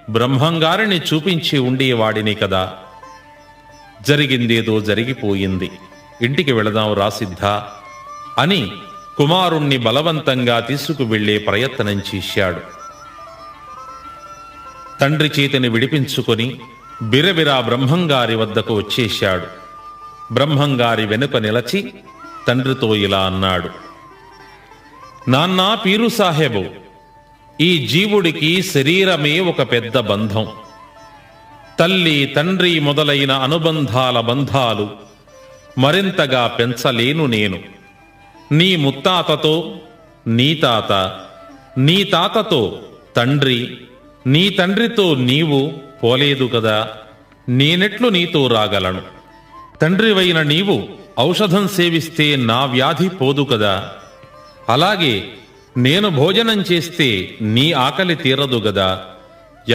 బ్రహ్మంగారిని చూపించి ఉండేవాడిని కదా. జరిగిందేదో జరిగిపోయింది, ఇంటికి వెళదాం రాసిద్ధా అని కుమారుణ్ణి బలవంతంగా తీసుకువెళ్లే ప్రయత్నం చేశాడు. తండ్రి చేతిని విడిపించుకొని బిరబిరా బ్రహ్మంగారి వద్దకు వచ్చేశాడు. బ్రహ్మంగారి వెనుక నిలచి తండ్రితో ఇలా అన్నాడు: నాన్నా పీరు సాహెబు, ఈ జీవుడికి శరీరమే ఒక పెద్ద బంధం. తల్లి తండ్రి మొదలైన అనుబంధాల బంధాలు మరింతగా పెంచలేను నేను. నీ ముత్తాతతో నీ తాత, నీ తాతతో తండ్రి, నీ తండ్రితో నీవు పోలేదు కదా. నేనెట్లు నీతో రాగలను? తండ్రివైన నీవు ఔషధం సేవిస్తే నా వ్యాధి పోదు కదా. అలాగే నేను భోజనం చేస్తే నీ ఆకలి తీరదు గదా.